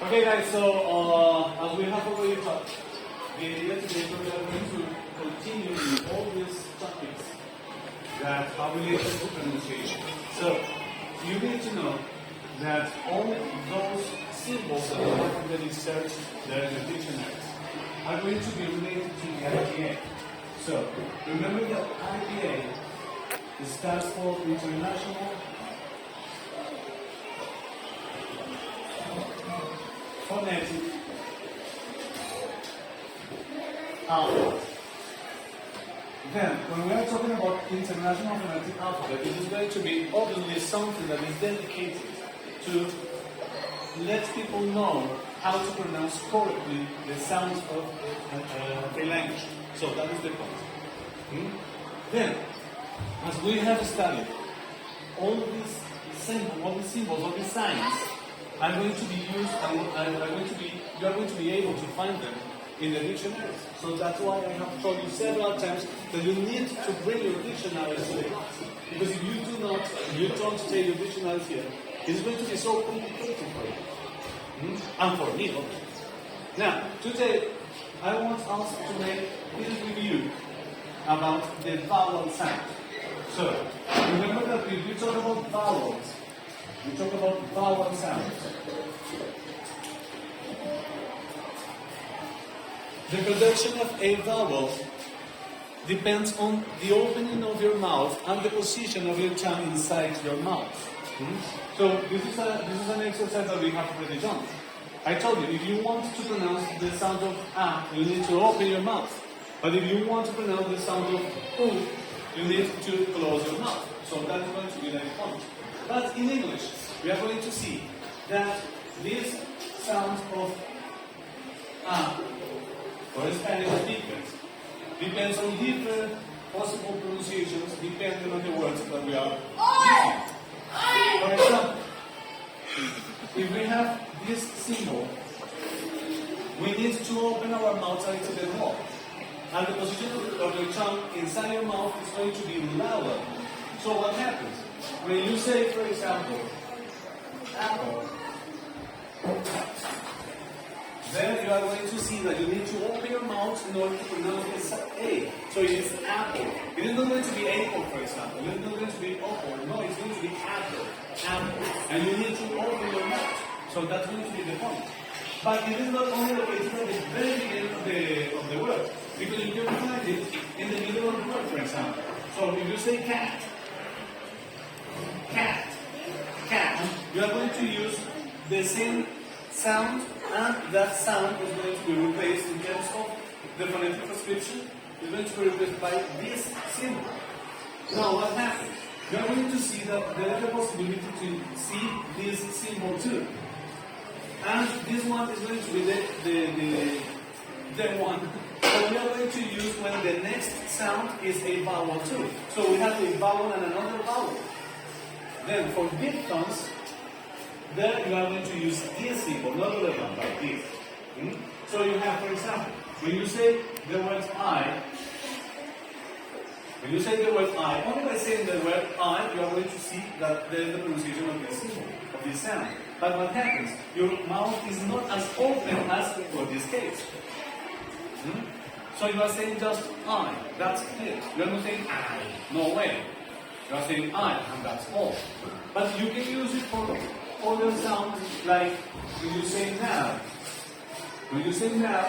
Okay guys, so as we have already talked, the idea today we are going to continue with all these topics that are related to pronunciation. So you need to know that all those symbols that you have already searched there in the dictionaries are going to be related to the IPA. So remember that IPA stands for International Phonetic Alphabet. Then, when we are talking about International Phonetic Alphabet, it is going to be obviously something that is dedicated to let people know how to pronounce correctly the sounds of a language. So that is the point. Then, as we have studied, all these symbols, all these signs are going to be used, you are going to be able to find them in the dictionaries. So that's why I have told you several times that you need to bring your dictionaries to the class. Because if you don't take your dictionaries here, it's going to be so complicated for you. And for me, obviously. Now, today, I want us to make this review about the vowel sound. So, remember that if we talk about vowels, we talk about vowel sounds. The production of a vowel depends on the opening of your mouth and the position of your tongue inside your mouth. So this is an exercise that we have already done. I told you, if you want to pronounce the sound of A, you need to open your mouth. But if you want to pronounce the sound of U, you need to close your mouth. So that's going to be the point. But in English, we are going to see that this sound of A, for Spanish speakers, depends on different possible pronunciations depending on the words that we are using. For example, if we have this symbol, we need to open our mouth a little bit more. And the position of your tongue inside your mouth is going to be louder. So what happens? When you say, for example, apple, then you are going to see that you need to open your mouth in order to pronounce this A. So it is apple. It is not going to be apple, for example. It is not going to be apple. No, it's going to be apple. Apple. And you need to open your mouth. So that's going to be the point. But it is not only located at the very beginning of the word. Because you can find it in the middle of the word, for example. So if you say cat, cat, cat, you are going to use the same sound, and that sound is going to be replaced in terms of the phonetic transcription. Is going to be replaced by this symbol. Now what happens? You are going to see that there is a possibility to see this symbol too. And this one is going to be the one. So we are going to use when the next sound is a vowel too. So we have a vowel and another vowel. Then for diphthongs, there you are going to use this symbol, not the other one, like this. So you have, for example, when you say the word I, only by saying the word I, you are going to see that there is the pronunciation of this symbol, of this sound. But what happens? Your mouth is not as open as for this case. So you are saying just I, that's it. You are not saying I, no way. You are saying I, and that's all. But you can use it for other sounds, like when you say now. When you say now,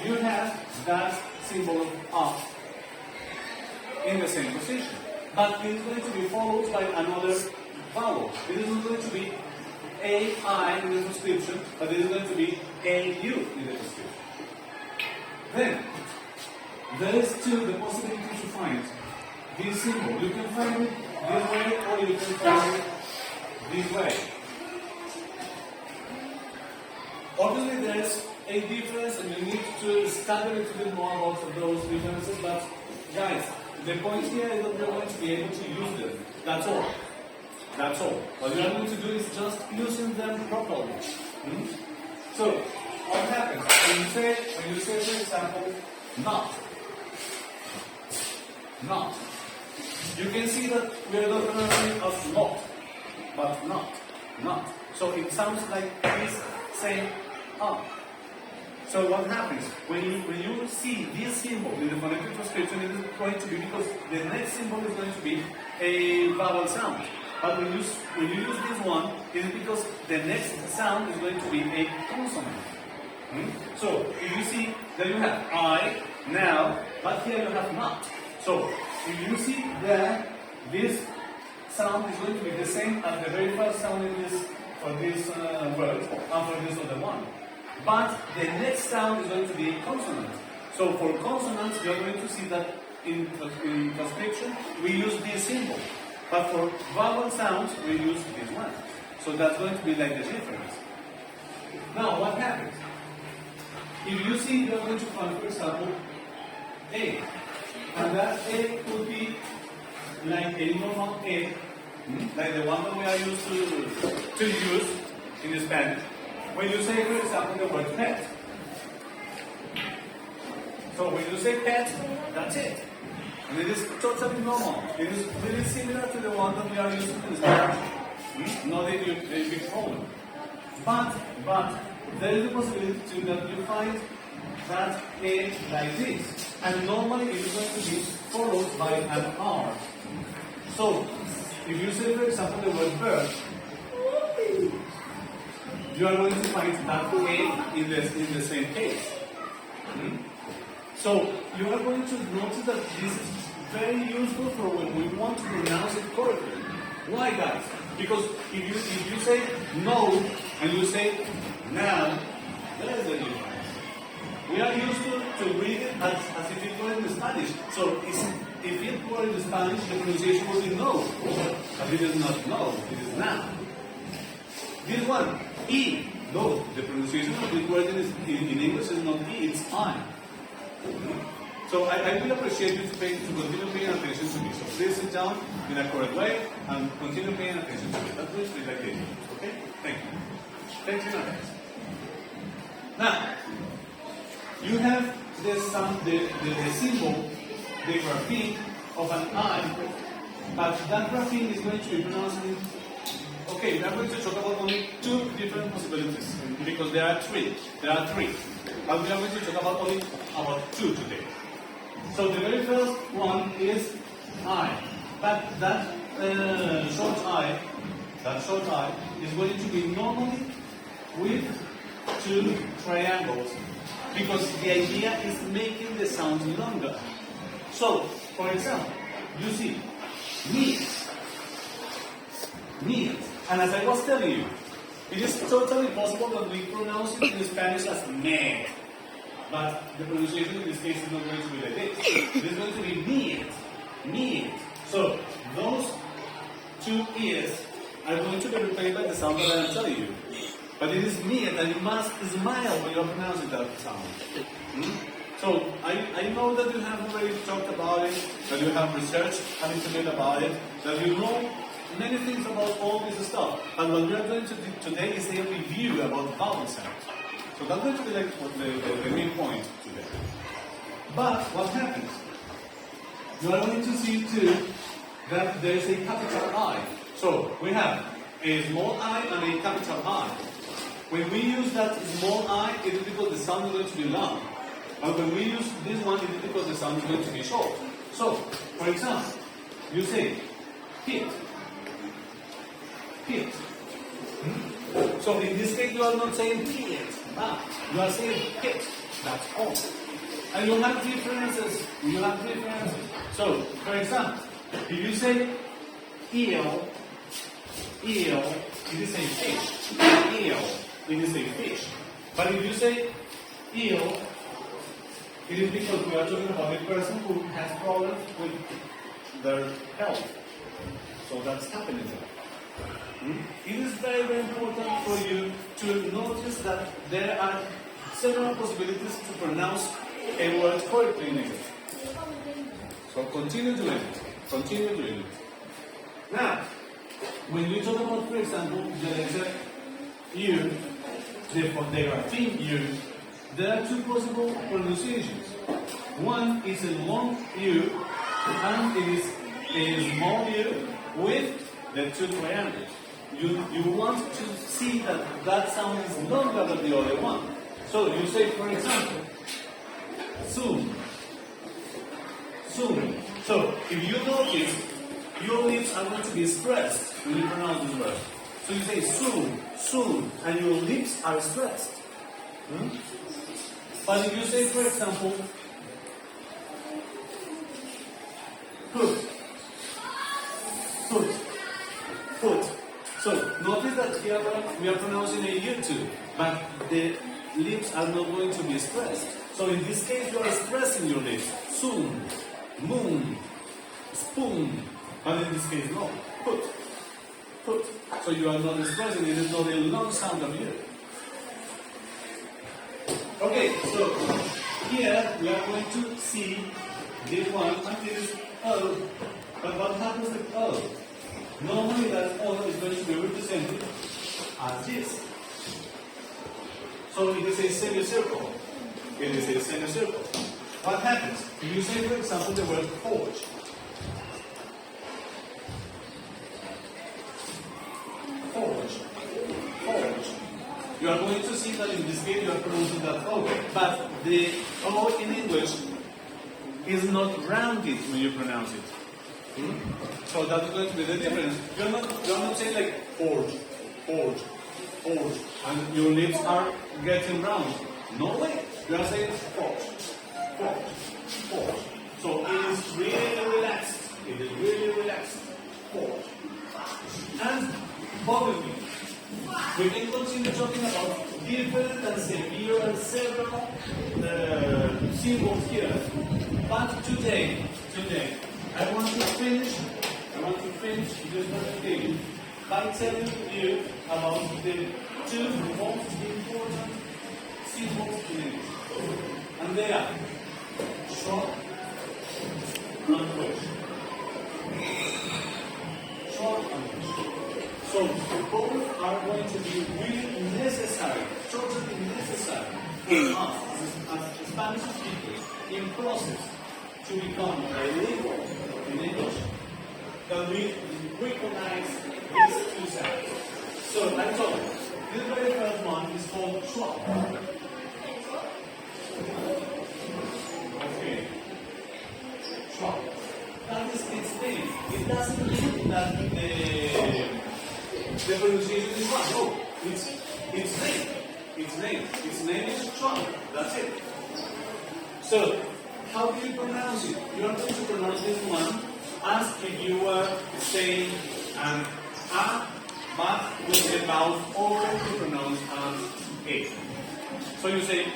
you have that symbol of in the same position. But it is going to be followed by another vowel. It is not going to be A-I in the transcription, but it is going to be A-U in the transcription. Then, there is still the possibility to find this symbol. You can find it this way, or you can find it this way. Obviously, there is a difference, and you need to study a little bit more about those differences, but guys, the point here is that we are going to be able to use them. That's all. That's all. What you are going to do is just using them properly. So, what happens? When you say, for example, not. Not. You can see that we are not pronouncing it as not, but not. So it sounds like this same ah. So what happens when you see this symbol in the phonetic transcription? It is going to be because the next symbol is going to be a vowel sound. But when you use this one, it is because the next sound is going to be a consonant. So if you see that you have I now, but here you have not. So if you see that this sound is going to be the same as the very first sound in this for this word and for this other one. But the next sound is going to be a consonant. So for consonants, you are going to see that in transcription we use this symbol. But for vowel sounds, we use this one. So that's going to be like the difference. Now, what happens? If you see, you're going to find, for example, A. And that A could be like a normal A, like the one that we are used to use in Spanish. When you say, for example, the word pet. So when you say pet, that's it. And it is totally normal. It is really similar to the one that we are using in Spanish. Not a big problem. But there is a possibility too that you find that A like this. And normally it is going to be followed by an R. So if you say, for example, the word bird, you are going to find that A in the same case. So you are going to notice that this is very useful for when we want to pronounce it correctly. Why, guys? Because if you say no and you say now, there is a difference. We are used to read it as if it were in Spanish. So if it were in Spanish, the pronunciation would be no. But it is not no, it is now. This one, E. No, the pronunciation of this word in English is not E, it's I. So I will appreciate you to continue paying attention to me. So please sit down in a correct way and continue paying attention to me. That's what it's like. Okay? Thank you. Thank you, guys. Now, you have the symbol, the grapheme of an I, but that grapheme is going to be pronounced in. Okay, we are going to talk about only two different possibilities because there are three. But we are going to talk about only about two today. So the very first one is I, but that short I is going to be normally with two triangles because the idea is making the sound longer. So, for example, you see meat. And as I was telling you, it is totally possible that we pronounce it in Spanish as me. But the pronunciation in this case is not going to be like this. It is going to be meat. So those two ears are going to be replaced by the sound that I am telling you. But it is meat, and you must smile when you are pronouncing that sound. So I know that you have already talked about it, that you have researched a little bit about it, that you know many things about all this stuff. And what we are going to do today is a review about vowel sounds. So that's going to be like the main point today. But what happens? You are going to see too that there is a capital I. So we have a small I and a capital I. When we use that small I, it is because the sound is going to be long. And when we use this one, it is because the sound is going to be short. So, for example, you say pit. So in this case, you are not saying pit. You are saying pit. That's all. And you have differences. So, for example, if you say eel, it is a fish. Eel, it is a fish. But if you say eel, it is because we are talking about a person who has problems with their health. So that's happening there. It is very, very important for you to notice that there are several possibilities to pronounce a word correctly in English. So continue doing it. Now, when you talk about, for example, the letter U, the grapheme U, there are two possible pronunciations. One is a long U, and it is a small U with the two triangles. You want to see that sound is longer than the other one. So you say, for example, soon, soon. So if you notice, your lips are going to be stressed when you pronounce this word. So you say soon, soon, and your lips are stressed. But if you say, for example, foot, foot, foot. So notice that here we are pronouncing a U2, but the lips are not going to be stressed. So in this case, you are stressing your lips. Soon, moon, spoon. But in this case, no. Foot, foot. So you are not stressing. It is not a long sound of you. Okay, so here we are going to see this one, and this is O. But what happens with O? Normally that O is going to be represented as this. So it is a semicircle. It is a semicircle. What happens? If you say, for example, the word forge. Forge. Forge. You are going to see that in this case you are pronouncing that O. But the O in English is not rounded when you pronounce it. So that is going to be the difference. You're not saying like forge, forge, forge, and your lips are getting round. No way. You are saying forge, forge, forge. So it is really relaxed. It is really relaxed. Forge. And bottom. We can continue talking about different and severe and several symbols here. But today, I want to finish this presentation by telling you about the two most important symbols in English. And they are short and wedge. Short and wedge. So both are going to be really necessary, totally necessary for us as Spanish speakers in process to become bilingual in English, that we recognize these two sounds. So I told you, this very first one is called schwa. Okay. Schwa. That is its name. It doesn't mean that the pronunciation is wrong. No, it's name. Its name is schwa. That's it. So how do you pronounce it? You are going to pronounce this one as if you were saying an A, but with the mouth already pronounced as A. So you say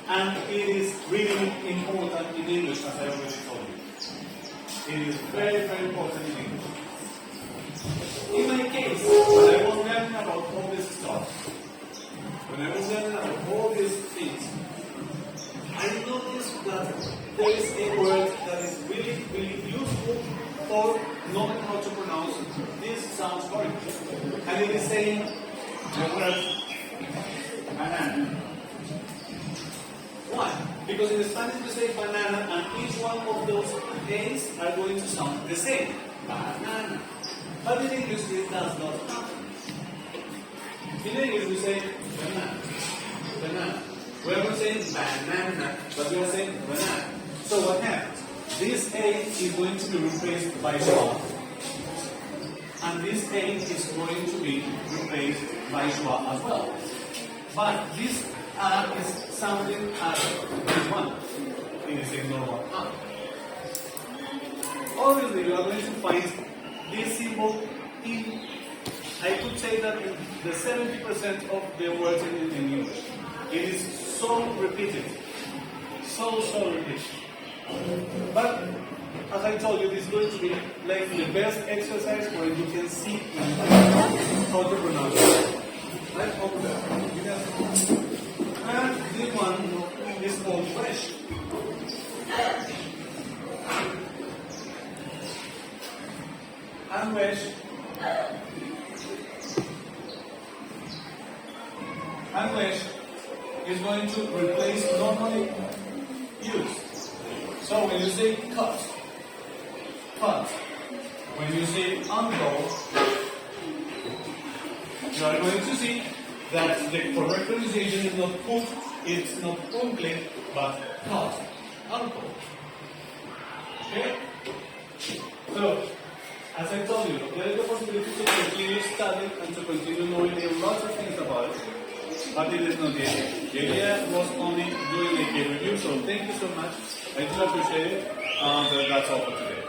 and it is really important in English, as I already told you. It is very, very important in English. In my case, when I was learning about all this stuff, when I was learning about all these things, I noticed that there is a word that is really, really useful for knowing how to pronounce this sounds correctly. And it is saying the word banana. Why? Because in Spanish we say banana and each one of those A's are going to sound the same. Banana. But in English it does not happen. In English we say banana. Banana. We are not saying banana, but we are saying banana. So what happens? This A is going to be replaced by schwa, and this A is going to be replaced by schwa as well. But this A is sounding as this one. It is a normal A. Obviously, you are going to find this symbol in, I could say that in the 70% of the words in English. It is so repeated. So repeated. But, as I told you, this is going to be like the best exercise where you can see how to pronounce it. Right over there. And this one is called fresh. And wedge. And wedge is going to replace normally used. So when you say cut, cut. When you say unroll, you are going to see that the correct pronunciation is not put, it's not puncle, but put, alcohol. Okay? So, as I told you, there is the possibility to continue studying and to continue knowing a lot of things about it, but it is not the idea. The idea was only doing a review, so thank you so much. I do appreciate it, and that's all for today.